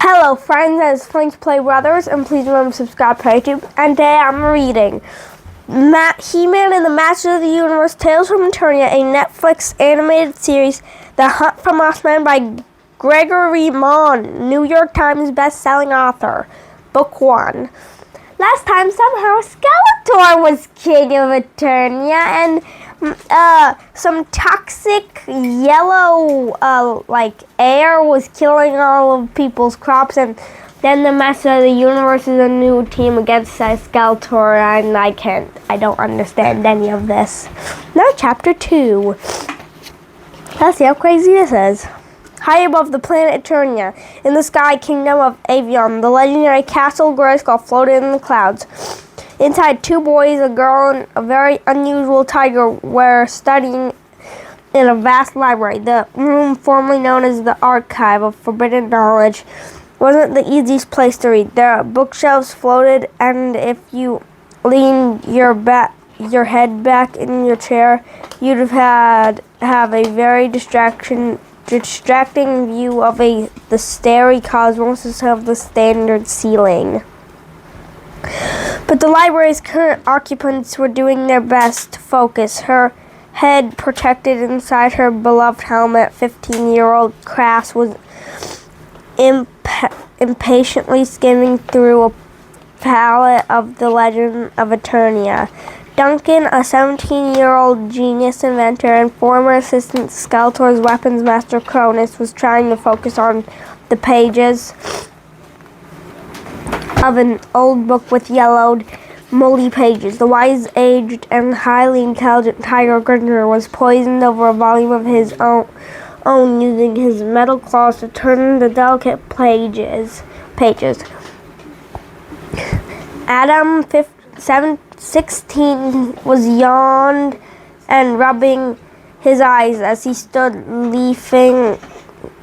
Hello friends, it's funkyplaybrothers, and please remember to subscribe to YouTube. And today I'm reading He-Man and the Masters of the Universe, Tales from Eternia, a Netflix animated series, The Hunt for Mothman by Gregory Mann, New York Times best-selling author. Book 1. Last time, somehow, Skeletor was king of Eternia, and some toxic yellow air was killing all of people's crops, and then the Master of the Universe is a new team against Skeletor, and I don't understand any of this. Now chapter 2. Let's see how crazy this is. High above the planet Eternia, in the sky kingdom of Avion, the legendary castle Grayskull floated in the clouds. Inside, two boys, a girl, and a very unusual tiger were studying in a vast library. The room, formerly known as the Archive of Forbidden Knowledge, wasn't the easiest place to read. Their bookshelves floated, and if you leaned your head back in your chair, you'd have a very distracting view of the starry cosmos of the standard ceiling. But the library's current occupants were doing their best to focus. Her head protected inside her beloved helmet, 15-year-old Crass was impatiently skimming through a palette of the Legend of Eternia. Duncan, a 17-year-old genius inventor and former assistant to Skeletor's weapons master Cronus, was trying to focus on the pages of an old book with yellowed, moldy pages. The wise, aged, and highly intelligent Tiger Gringer was poisoned over a volume of his own using his metal claws to turn the delicate pages. Adam, 16, was yawned and rubbing his eyes as he stood leafing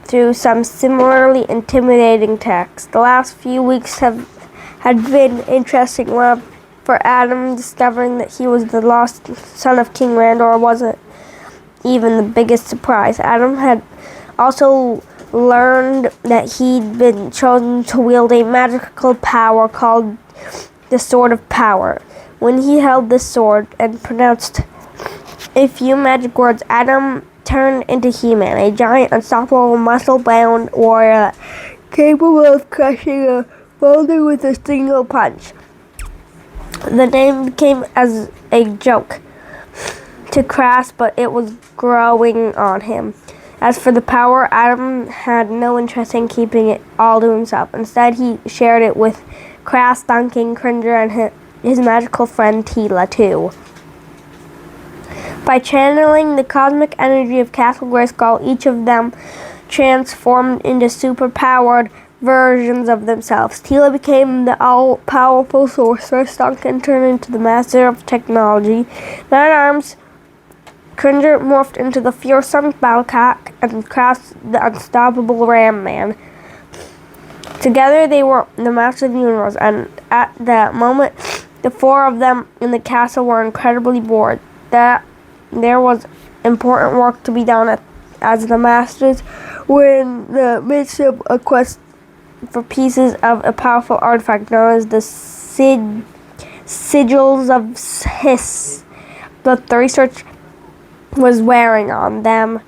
through some similarly intimidating text. The last few weeks had been interesting for Adam. Discovering that he was the lost son of King Randor wasn't even the biggest surprise. Adam had also learned that he'd been chosen to wield a magical power called the Sword of Power. When he held this sword and pronounced a few magic words, Adam turned into He-Man, a giant, unstoppable, muscle-bound warrior capable of crushing a boulder with a single punch. The name became as a joke to Crass, but it was growing on him. As for the power, Adam had no interest in keeping it all to himself. Instead, he shared it with Crass, Duncan, Cringer, and his magical friend Teela, too. By channeling the cosmic energy of Castle Grayskull, each of them transformed into super-powered versions of themselves. Teela became the all-powerful sorceress. Duncan turned into the master of technology. Man-at-Arms Cringer morphed into the fearsome Battlecock, and Crass the unstoppable Ram Man. Together they were the Masters of the Universe, and at that moment, the four of them in the castle were incredibly bored. That there was important work to be done as the Masters were in the midst of a quest for pieces of a powerful artifact known as the Sigils of Hiss. But the research was wearing on them.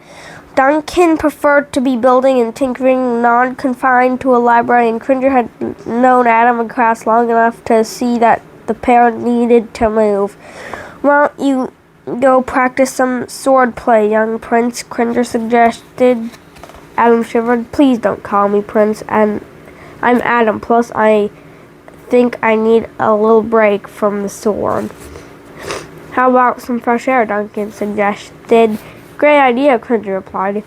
Duncan preferred to be building and tinkering, non-confined to a library, and Cringer had known Adam and Crass long enough to see that the pair needed to move. "Why don't you go practice some sword play, young prince?" Cringer suggested. Adam shivered. "Please don't call me prince, and I'm Adam. Plus, I think I need a little break from the sword." "How about some fresh air?" Duncan suggested. "Great idea," Cringer replied.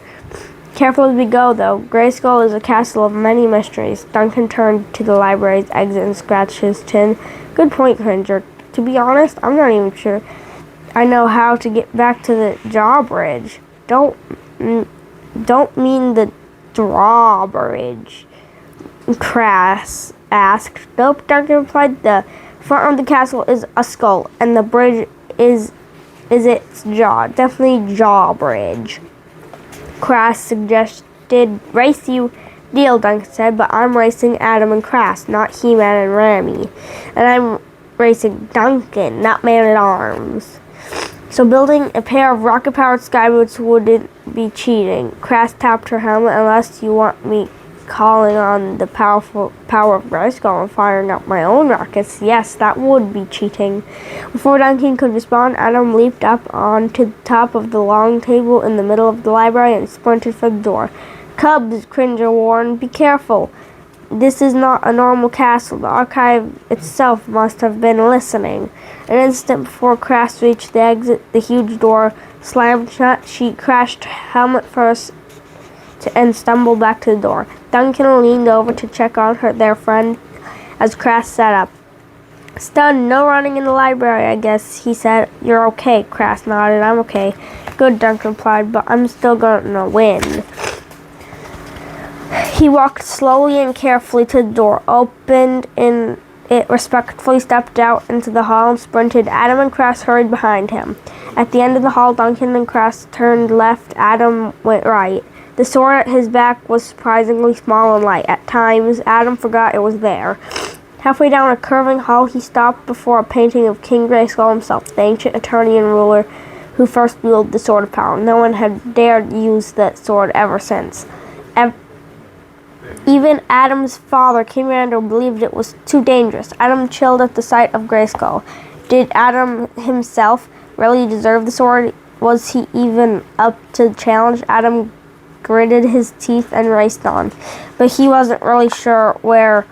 "Careful as we go, though. Grayskull is a castle of many mysteries." Duncan turned to the library's exit and scratched his chin. "Good point, Cringer. To be honest, I'm not even sure I know how to get back to the drawbridge." Don't mean the drawbridge?" Crass asked. "Nope," Duncan replied. "The front of the castle is a skull, and the bridge is its jaw. Definitely jawbridge." Crass suggested. "Race, you Deal, Duncan said, but I'm racing Adam and Crass, not He-Man and Rami. And I'm racing Duncan, not Man-at-Arms. So building a pair of rocket-powered sky boots wouldn't be cheating. Crass tapped her helmet. Unless you want me calling on the power of Grayskull and firing up my own rockets, yes, that would be cheating. Before Duncan could respond, Adam leaped up onto the top of the long table in the middle of the library and sprinted for the door. Cubs, Cringer warned, be careful. This is not a normal castle. The archive itself must have been listening. An instant before Crass reached the exit, the huge door slammed shut. She crashed helmet first and stumbled back to the door. Duncan leaned over to check on their friend as Crass sat up. Stunned, no running in the library, I guess, he said. You're okay, Crass nodded. I'm okay. Good, Duncan replied, but I'm still gonna win. He walked slowly and carefully to the door, opened it respectfully, stepped out into the hall and sprinted. Adam and Crass hurried behind him. At the end of the hall, Duncan and Crass turned left. Adam went right. The sword at his back was surprisingly small and light. At times, Adam forgot it was there. Halfway down a curving hall, he stopped before a painting of King Grayskull himself, the ancient Eternian ruler who first wielded the Sword of Power. No one had dared use that sword ever since. Even Adam's father, King Randor, believed it was too dangerous. Adam chilled at the sight of Grayskull. Did Adam himself really deserve the sword? Was he even up to the challenge? Adam gritted his teeth and raced on, but he wasn't really sure where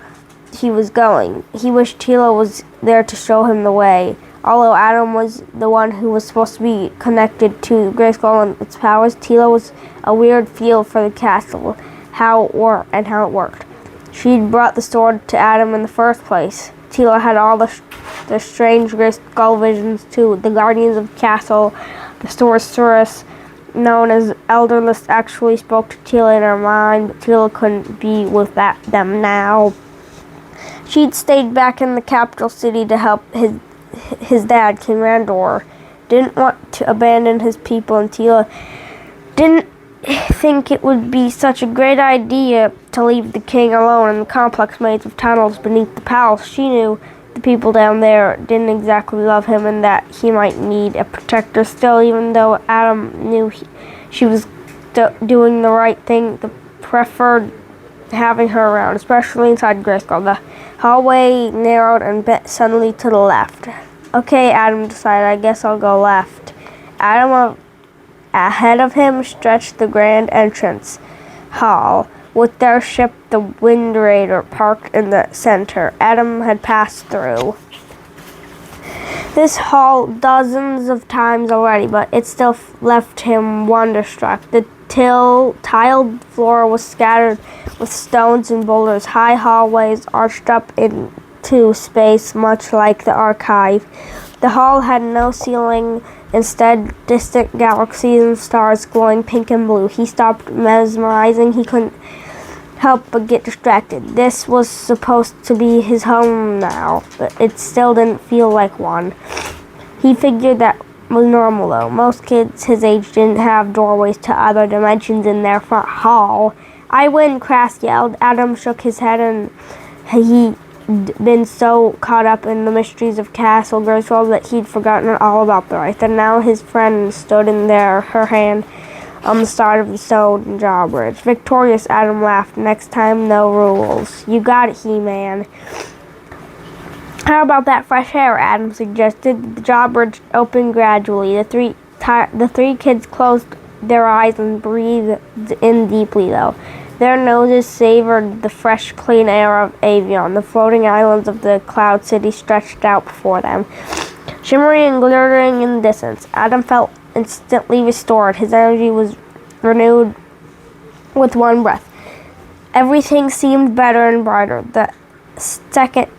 he was going. He wished Teela was there to show him the way. Although Adam was the one who was supposed to be connected to Grayskull and its powers, Teela was a weird feel for the castle, how it worked. She'd brought the sword to Adam in the first place. Teela had all the strange Grayskull visions too. The guardians of the castle, the sorceress known as Elderless, actually spoke to Teela in her mind, but Teela couldn't be with them now. She'd stayed back in the capital city to help his dad, King Randor. Didn't want to abandon his people, and Teela didn't think it would be such a great idea to leave the king alone in the complex made of tunnels beneath the palace. She knew the people down there didn't exactly love him and that he might need a protector still. Even though Adam knew she was doing the right thing, the preferred having her around, especially inside Grayskull. The hallway narrowed and bent suddenly to the left. Okay, Adam decided, I guess I'll go left. Adam ahead of him stretched the grand entrance hall, with their ship, the Wind Raider, parked in the center. Adam had passed through this hall dozens of times already, but it still left him wonderstruck. The tiled floor was scattered with stones and boulders. High hallways arched up into space, much like the archive. The hall had no ceiling, instead distant galaxies and stars glowing pink and blue. He stopped mesmerizing. He couldn't help but get distracted. This was supposed to be his home now, but it still didn't feel like one. He figured that was normal though. Most kids his age didn't have doorways to other dimensions in their front hall. I win, Crass yelled. Adam shook his head, and he'd been so caught up in the mysteries of Castle Grayskull that he'd forgotten all about the race. And now his friend stood in there, her hand on the start of the stone drawbridge. Victorious, Adam laughed. Next time, no rules. You got it, He-Man. How about that fresh air? Adam suggested. The drawbridge opened gradually. The three kids closed their eyes and breathed in deeply, though. Their noses savored the fresh, clean air of Avion. The floating islands of the Cloud City stretched out before them, shimmering and glittering in the distance. Adam felt instantly restored. His energy was renewed with one breath. Everything seemed better and brighter. The second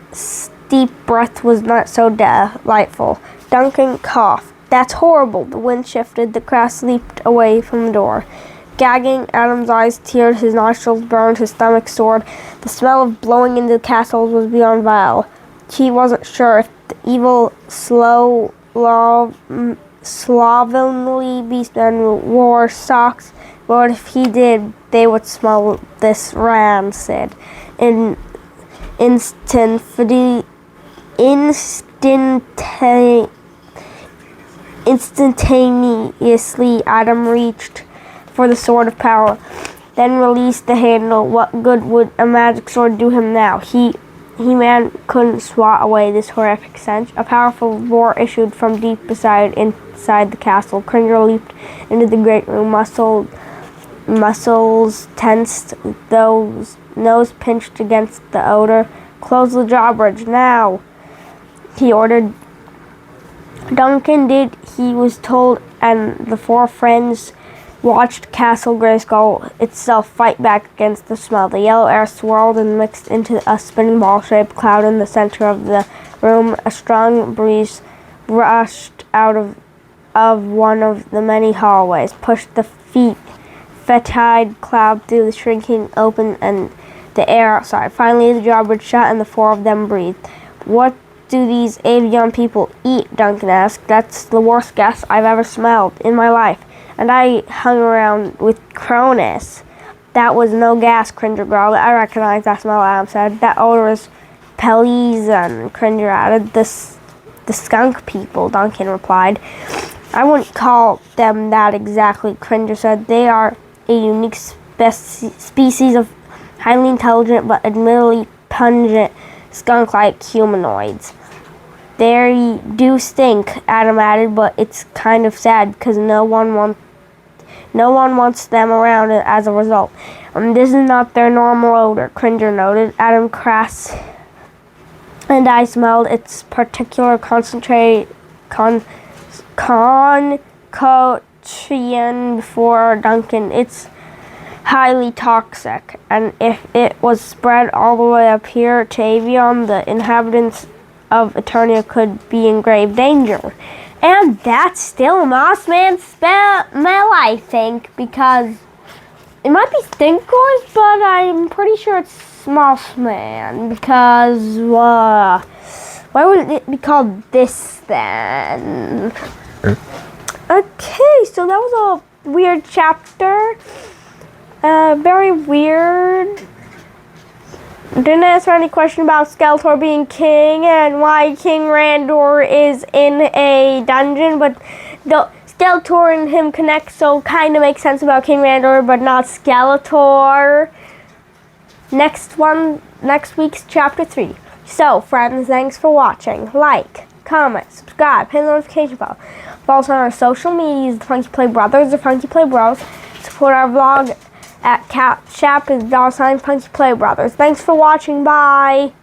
deep breath was not so delightful. Duncan coughed. That's horrible. The wind shifted. The Crass leaped away from the door. Gagging, Adam's eyes teared, his nostrils burned, his stomach soared. The smell of blowing into the castles was beyond vile. He wasn't sure if the evil, slovenly beastmen wore socks, But if he did, they would smell this rancid. Instantaneously, Adam reached for the sword of power, then released the handle. What good would a magic sword do him now? He-Man couldn't swat away this horrific stench. A powerful roar issued from deep inside the castle. Cringer leaped into the great room, muscles tensed, those nose pinched against the odor. Close the drawbridge now, he ordered. Duncan did he was told, and the four friends watched Castle Grayskull itself fight back against the smell. The yellow air swirled and mixed into a spinning ball-shaped cloud in the center of the room. A strong breeze rushed out of one of the many hallways, pushed the fetid cloud through the shrinking open and the air outside. Finally, the drawbridge shut and the four of them breathed. What do these avian people eat? Duncan asked. That's the worst gas I've ever smelled in my life. And I hung around with Cronus. That was no gas, Cringer growled. I recognize that smell, Adam said. That odor is Pelleas, Cringer added. The skunk people, Duncan replied. I wouldn't call them that exactly, Cringer said. They are a unique species of highly intelligent but admittedly pungent skunk-like humanoids. They do stink, Adam added, but it's kind of sad because no one wants them around as a result. This is not their normal odor, Cringer noted. Adam Crass and I smelled its particular concentrated concoction before Duncan. It's highly toxic, and if it was spread all the way up here to Avion, the inhabitants of Eternia could be in grave danger. And that's still Mossman's smell, I think, because it might be Stinkors, but I'm pretty sure it's Mossman, because why would it be called this then? Okay, so that was a weird chapter. Very weird. Didn't answer any question about Skeletor being king and why King Randor is in a dungeon, but the Skeletor and him connect, so kind of makes sense about King Randor, but not Skeletor. Next week's chapter 3. So, friends, thanks for watching. Like, comment, subscribe, hit the notification bell. Follow us on our social medias, the Funky Play Brothers, the Funky Play Bros. Support our vlog at cashapp is $Funky Play Brothers. Thanks for watching. Bye.